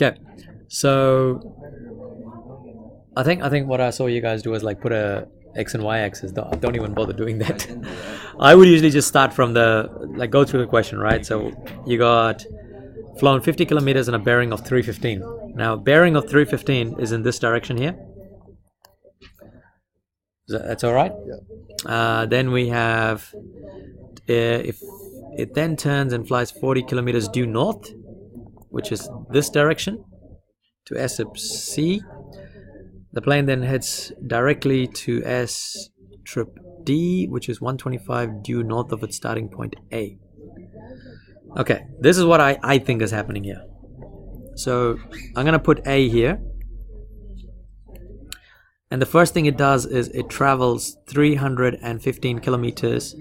Okay, so I think what I saw you guys do was like put a X and Y axis. Don't even bother doing that. I would usually just start from go through the question, right? So you got flown 50 kilometers in a bearing of 315. Now, bearing of 315 is in this direction here. That's all right? Yeah. Then we have, if it then turns and flies 40 kilometers due north, which is this direction, to S sub C, the plane then heads directly to S trip D, which is 125 due north of its starting point A. Okay, this is what I think is happening here. So I'm going to put A here. And the first thing it does is it travels 315 kilometers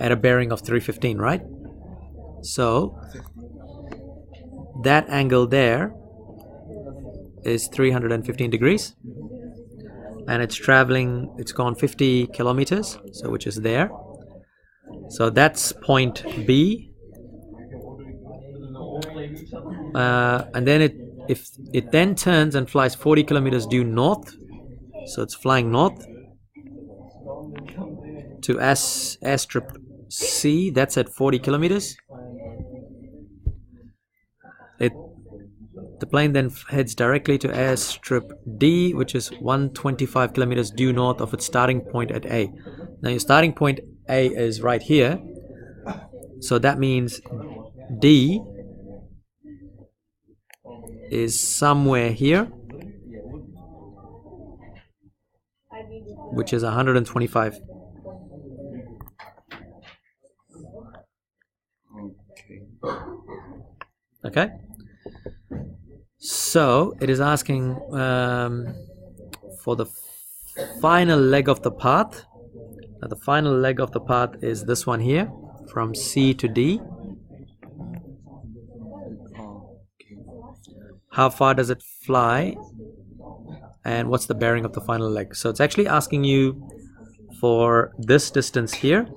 at a bearing of 315, right? So that angle there is 315 degrees. And it's traveling, it's gone 50 kilometers, so which is there. So that's point B. And then if it then turns and flies 40 kilometers due north, so it's flying north to S strip C, that's at 40 kilometers. The plane then heads directly to S strip D, which is 125 kilometers due north of its starting point at A. Now your starting point A is right here, so that means D is somewhere here, which is 125. Okay. So it is asking for the final leg of the path. Now the final leg of the path is this one here, from C to D. How far does it fly? And what's the bearing of the final leg? So it's actually asking you for this distance here.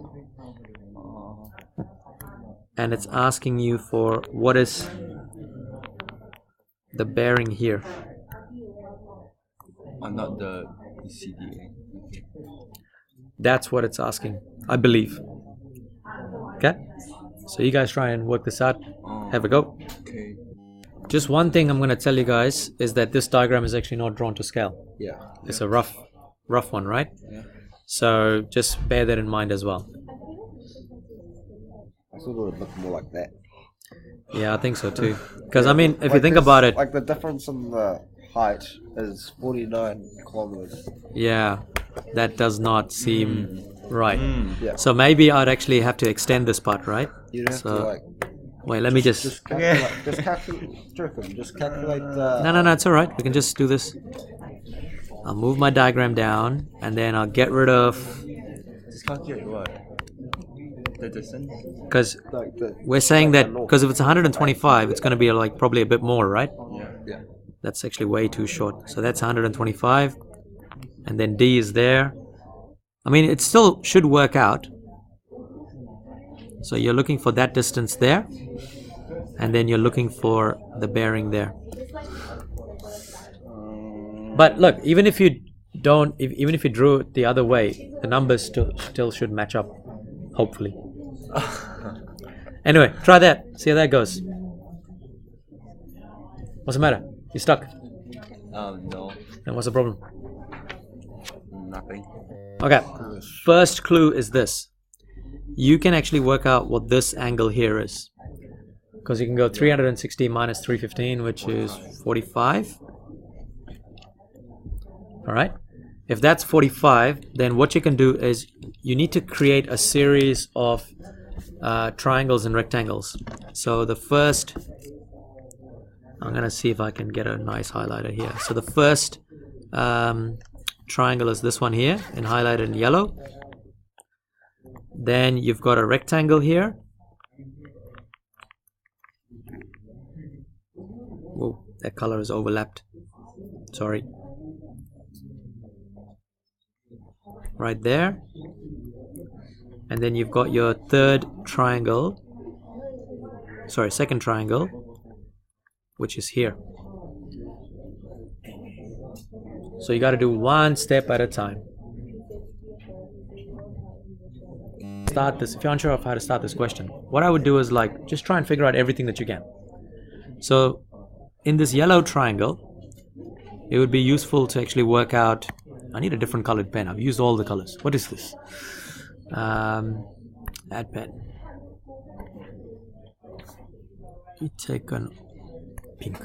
And it's asking you for what is the bearing here. Not the NCEA. That's what it's asking, I believe. Okay? So you guys try and work this out. Have a go. Okay. Just one thing I'm going to tell you guys is that this diagram is actually not drawn to scale. Yeah. It's a rough one, right? Yeah. So just bear that in mind as well. I thought it would look more like that. Yeah, I think so too. Because I mean, if you think about it, like the difference in the height is 49 kilometers. Yeah, that does not seem right. Yeah. So maybe I'd actually have to extend this part, right? You'd have So to like wait, let me just calculate. Just calculate. No, it's all right. We can just do this. I'll move my diagram down, and then I'll get rid of. Just calculate what? The distance? Because Like we're saying that because if it's 125, it's going to be like probably a bit more, right? yeah. That's actually way too short. So that's 125, and then D is there. I mean, it still should work out. So you're looking for that distance there, and then you're looking for the bearing there. But look, even if you don't, even if you drew it the other way, the numbers still should match up, hopefully. Anyway, try that. See how that goes. What's the matter? You stuck? No. And what's the problem? Nothing. Okay. First clue is this. You can actually work out what this angle here is. Because you can go 360 minus 315, which is 45. Alright? If that's 45, then what you can do is you need to create a series of triangles and rectangles. So the first, I'm going to see if I can get a nice highlighter here. So the first triangle is this one here, and highlighted in yellow. Then you've got a rectangle here. Whoa, that color is overlapped. Sorry. Right there. And then you've got your third triangle. Sorry, second triangle, which is here. So you got to do one step at a time. Start this. If you're unsure of how to start this question, what I would do is like just try and figure out everything that you can. So in this yellow triangle, it would be useful to actually work out. I need a different colored pen. I've used all the colors. What is this? Add pen. You take an pink.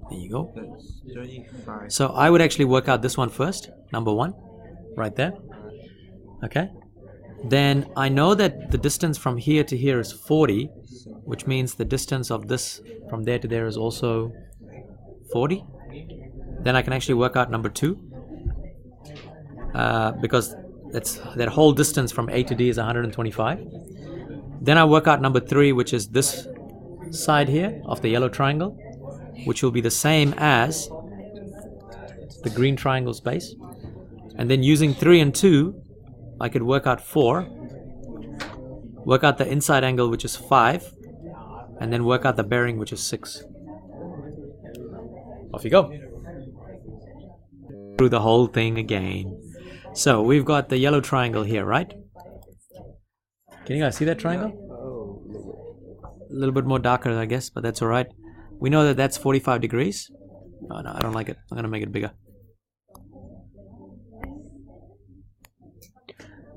There you go. That's 35. So I would actually work out this one first. Number 1, right there. Okay. Then I know that the distance from here to here is 40, which means the distance of this from there to there is also 40. Then I can actually work out number 2, because that whole distance from A to D is 125. Then I work out number 3, which is this side here of the yellow triangle, which will be the same as the green triangle space. And then using 3 and 2, I could work out 4, work out the inside angle, which is 5, and then work out the bearing, which is 6. Off you go. Through the whole thing again. So we've got the yellow triangle here, right? Can you guys see that triangle? A little bit more darker, I guess, but that's all right. We know that that's 45 degrees. Oh, no, I don't like it. I'm going to make it bigger.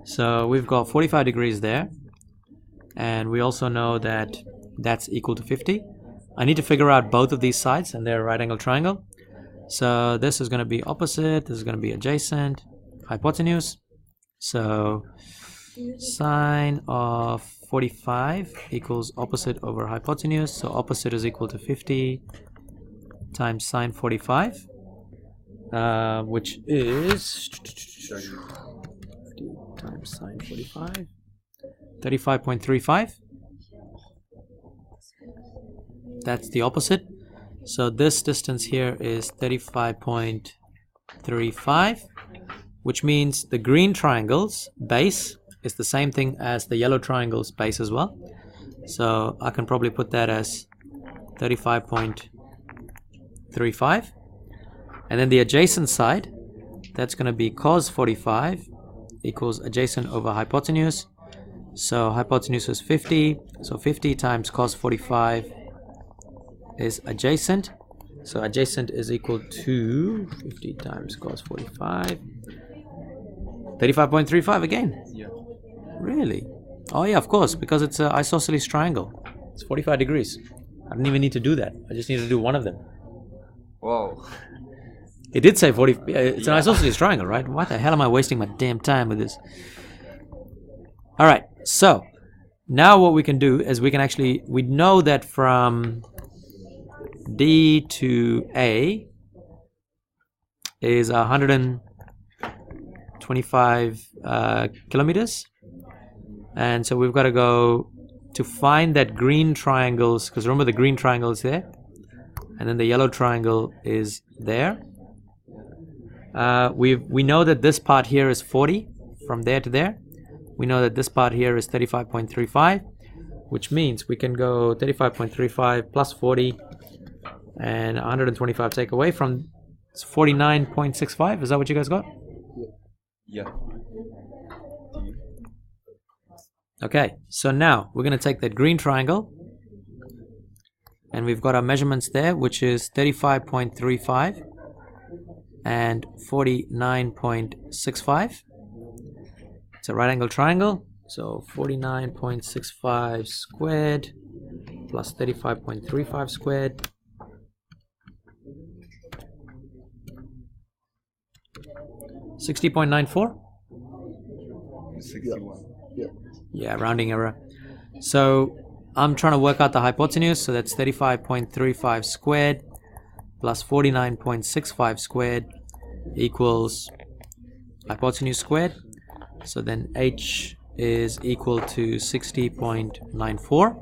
So we've got 45 degrees there. And we also know that that's equal to 50. I need to figure out both of these sides and their right angle triangle. So this is going to be opposite. This is going to be adjacent. Hypotenuse. So sine of 45 equals opposite over hypotenuse. So opposite is equal to 50 times sine 45, which is 50 times sine 45, 35.35. That's the opposite. So this distance here is 35.35, which means the green triangle's base is the same thing as the yellow triangle's base as well. So I can probably put that as 35.35. And then the adjacent side, that's going to be cos 45 equals adjacent over hypotenuse. So hypotenuse is 50. So 50 times cos 45 is adjacent. So adjacent is equal to 50 times cos 45. 35.35 again. Yeah. Really? Oh yeah, of course, because it's an isosceles triangle. It's 45 degrees. I didn't even need to do that. I just need to do one of them. Whoa. It did say 40. It's an isosceles triangle, right? Why the hell am I wasting my damn time with this? All right. So now what we can do is we know that from D to A is 125 kilometers. And so we've got to go to find that green triangles, because remember the green triangle is there, and then the yellow triangle is there. We know that this part here is 40 from there to there. We know that this part here is 35.35, which means we can go 35.35 plus 40 and 125 take away from 49.65. Is that what you guys got? Yeah. Okay, so now we're going to take that green triangle, and we've got our measurements there, which is 35.35 and 49.65. It's a right angle triangle, so 49.65 squared plus 35.35 squared. 60.94? 61. Yeah. Yeah, rounding error. So I'm trying to work out the hypotenuse, so that's 35.35 squared plus 49.65 squared equals hypotenuse squared. So then H is equal to 60.94.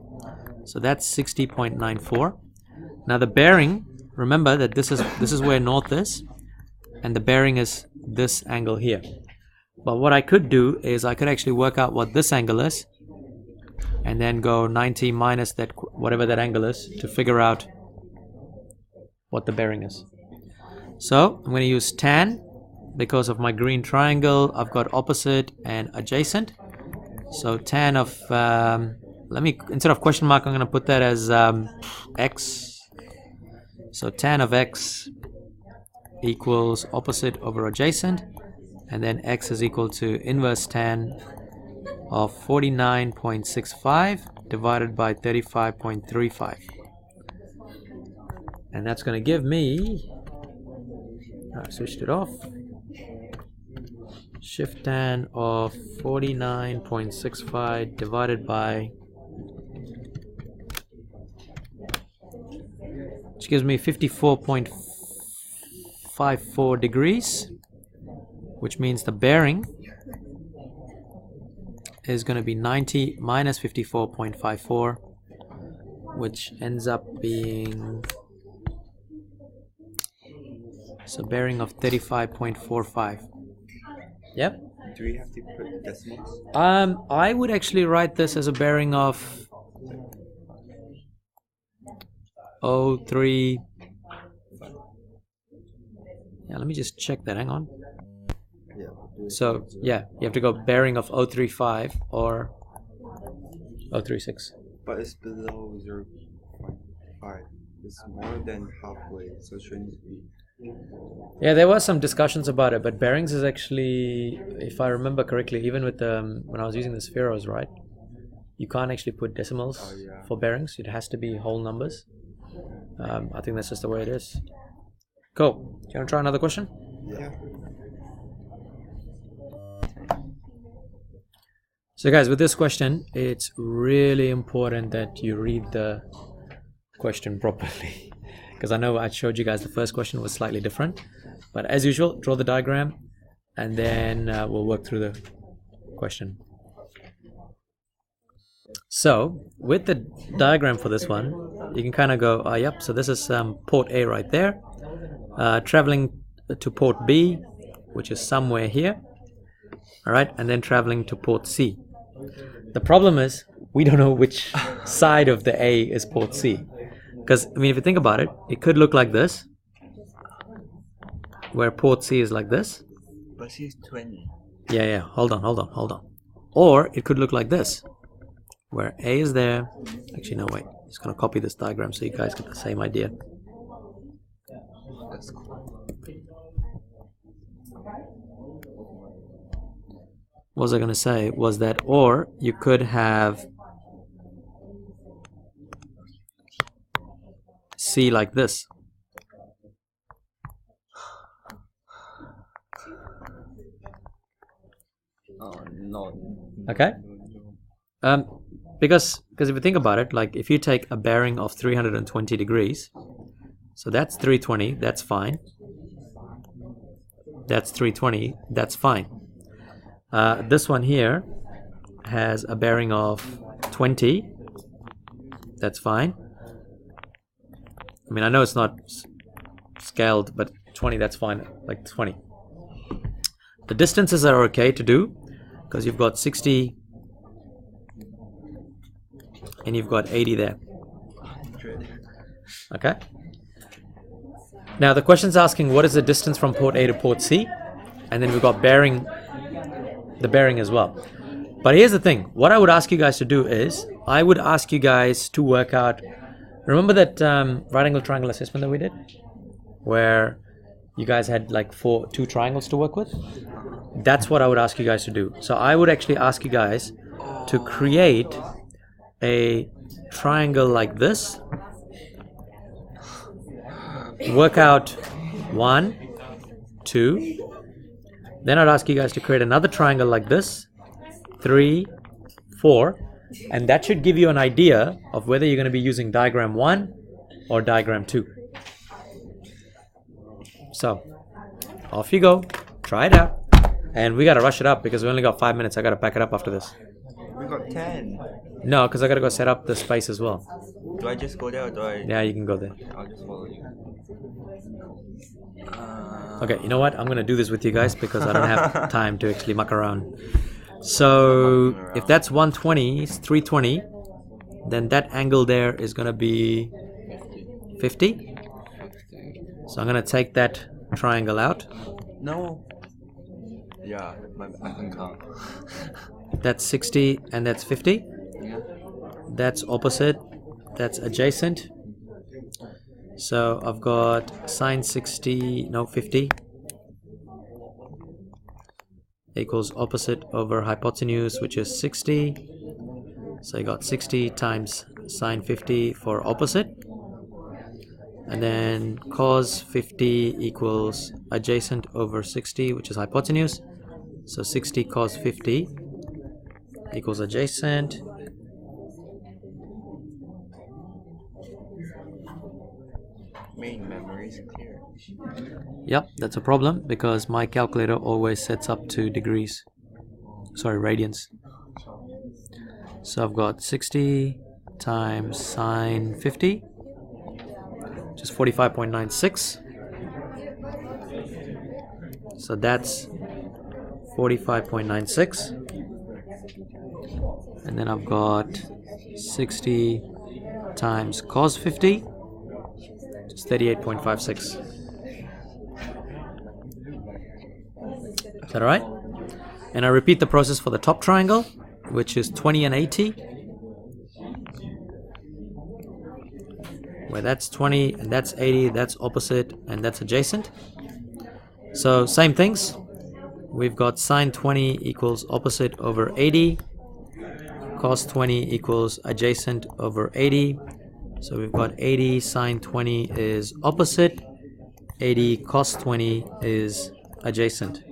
So that's 60.94. Now the bearing, remember that this is where north is, and the bearing is this angle here. But what I could do is I could actually work out what this angle is and then go 90 minus that, whatever that angle is, to figure out what the bearing is. So I'm going to use tan because of my green triangle. I've got opposite and adjacent. So tan of, let me, instead of question mark, I'm going to put that as x. So tan of x equals opposite over adjacent. And then x is equal to inverse tan of 49.65 divided by 35.35. And that's going to give me, I switched it off, shift tan of 49.65 divided by, which gives me 54.54 degrees, which means the bearing is going to be 90 minus 54.54, which ends up being, so bearing of 35.45. Yep. Do we have to put decimals? I would actually write this as a bearing of 0.3. Yeah, let me just check that. Hang on. So yeah, you have to go bearing of 0.35 or 0.36. But it's below 0.5. It's more than halfway, so shouldn't it be? Yeah, there was some discussions about it, but bearings is actually, if I remember correctly, even with when I was using the spheros, right, you can't actually put decimals for bearings. It has to be whole numbers. I think that's just the way it is. Cool. Do you want to try another question? Yeah. So guys, with this question, it's really important that you read the question properly, because I know I showed you guys the first question was slightly different, but as usual, draw the diagram and then we'll work through the question. So with the diagram for this one, you can kind of go, oh yep, so this is port A right there, traveling to port B, which is somewhere here, all right, and then traveling to port C. The problem is we don't know which side of the A is port C, because I mean, if you think about it, it could look like this, where port C is like this. But C is 20. Yeah, hold on. Or it could look like this, where A is there. Actually, no, wait. I'm just going to copy this diagram so you guys get the same idea. That's cool. What was I going to say was that, or you could have C like this. Oh, no. Okay? Because if you think about it, like if you take a bearing of 320 degrees, so that's 320, that's fine. That's 320, that's fine. This one here has a bearing of 20, that's fine. I mean, I know it's not scaled, but 20, that's fine, like 20. The distances are okay to do, because you've got 60 and you've got 80 there. Okay. Now the question's asking what is the distance from port A to port C, and then we've got bearing, the bearing as well. But here's the thing, what I would ask you guys to do is, I would ask you guys to work out, remember that right angle triangle assessment that we did, where you guys had like two triangles to work with? That's what I would ask you guys to do. So I would actually ask you guys to create a triangle like this. Work out 1, 2. Then I'd ask you guys to create another triangle like this, 3, 4. And that should give you an idea of whether you're going to be using diagram 1 or diagram 2. So, off you go. Try it out. And we got to rush it up because we only got 5 minutes. I got to pack it up after this. We got 10. No, because I got to go set up the space as well. Do I just go there or do I? Yeah, you can go there. I'll just follow you. Okay, you know what? I'm going to do this with you guys because I don't have time to actually muck around. So, if that's 120, it's 320, then that angle there is going to be 50. So I'm going to take that triangle out. No. Yeah, I can count. That's 60 and that's 50. Yeah. That's opposite. That's adjacent. So I've got sine 60, no 50 equals opposite over hypotenuse, which is 60. So you got 60 times sine 50 for opposite. And then cos 50 equals adjacent over 60, which is hypotenuse. So 60 cos 50 equals adjacent. Main memory is here. Yep, that's a problem because my calculator always sets up to degrees. Sorry, radians. So I've got 60 times sine 50, which is 45.96. So that's 45.96. And then I've got 60 times cos 50, which is 38.56. Is that alright? And I repeat the process for the top triangle, which is 20 and 80, where that's 20 and that's 80, that's opposite and that's adjacent. So same things. We've got sine 20 equals opposite over 80, cos 20 equals adjacent over 80. So we've got 80 sine 20 is opposite, 80 cos 20 is adjacent.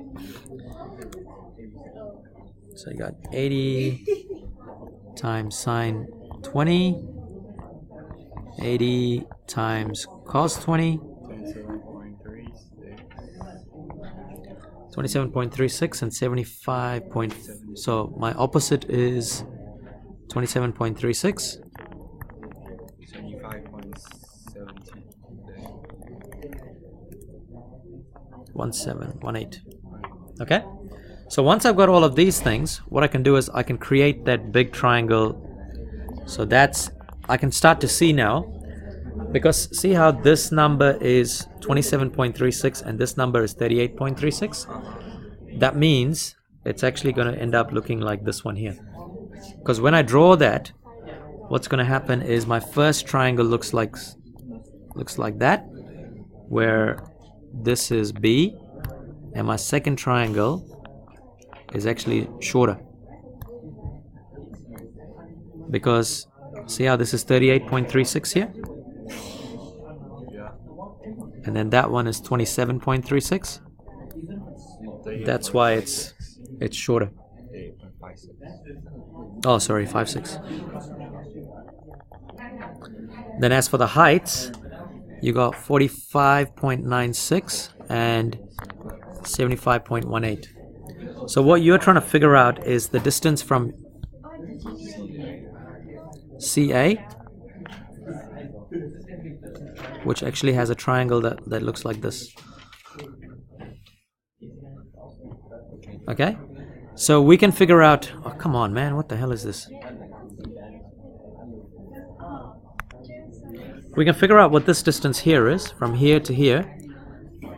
So you got 80 times sine 20, 80 times cos 20, 27.36 and 75. So my opposite is 27.36. 1718. Okay, so once I've got all of these things, what I can do is I can create that big triangle. So that's, I can start to see now, because see how this number is 27.36 and this number is 38.36. That means it's actually going to end up looking like this one here, because when I draw that, what's going to happen is my first triangle looks like that, where this is B, and my second triangle is actually shorter, because see how this is 38.36 here, and then that one is 27.36. That's why it's shorter. Oh, sorry, 5.6. Then as for the heights, you got 45.96 and 75.18. So what you're trying to figure out is the distance from CA, which actually has a triangle that looks like this. Okay? So we can figure out, oh come on man, what the hell is this? We can figure out what this distance here is, from here to here,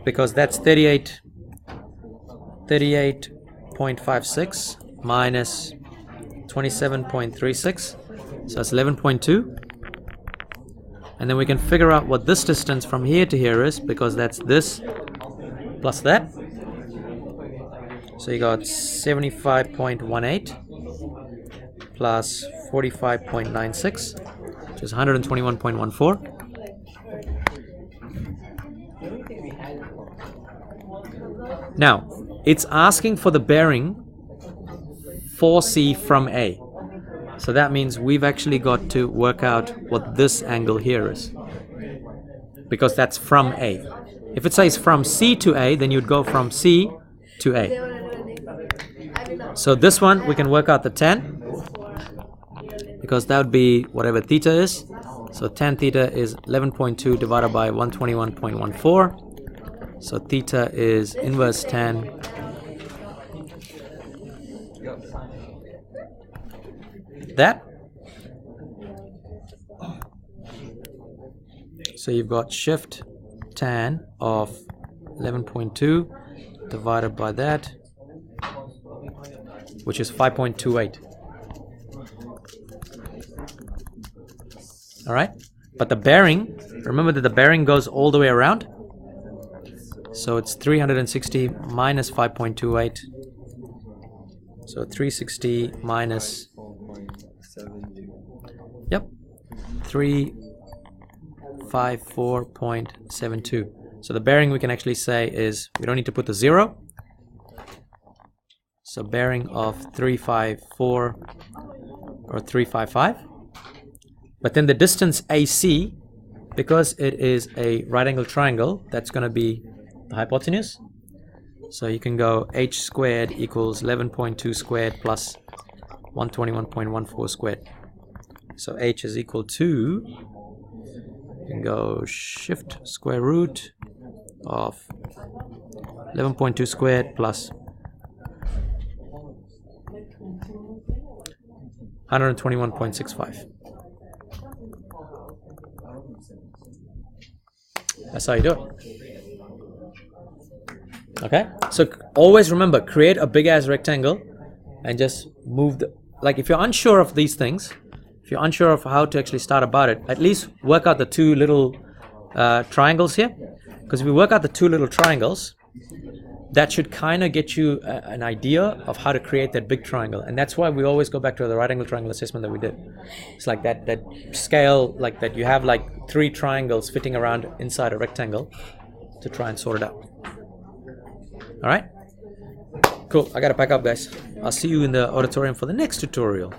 because that's 38.56 minus 27.36, so that's 11.2. And then we can figure out what this distance from here to here is, because that's this plus that. So you got 75.18 plus 45.96, which is 121.14. Now, it's asking for the bearing 4C from A. So that means we've actually got to work out what this angle here is, because that's from A. If it says from C to A, then you'd go from C to A. So this one, we can work out the tan, because that would be whatever theta is. So tan theta is 11.2 divided by 121.14. So theta is inverse tan that. So you've got shift tan of 11.2 divided by that, which is 5.28. All right, but the bearing, remember that the bearing goes all the way around, so it's 360 minus 5.28, so 360 minus 4.72. yep 354.72. So the bearing we can actually say is, we don't need to put the 0, so bearing of 354 or 355. But then the distance AC, because it is a right angle triangle, that's going to be the hypotenuse. So you can go h squared equals 11.2 squared plus 121.14 squared. So h is equal to, you can go shift square root of 11.2 squared plus 121.65. That's how you do it. Okay, so always remember, create a big ass rectangle and just move the, like if you're unsure of these things, if you're unsure of how to actually start about it, at least work out the two little triangles here, because if you work out the two little triangles, that should kind of get you an idea of how to create that big triangle. And that's why we always go back to the right angle triangle assessment that we did. It's like that scale, like that you have like 3 triangles fitting around inside a rectangle to try and sort it out. All right, cool. I gotta pack up, guys. I'll see you in the auditorium for the next tutorial.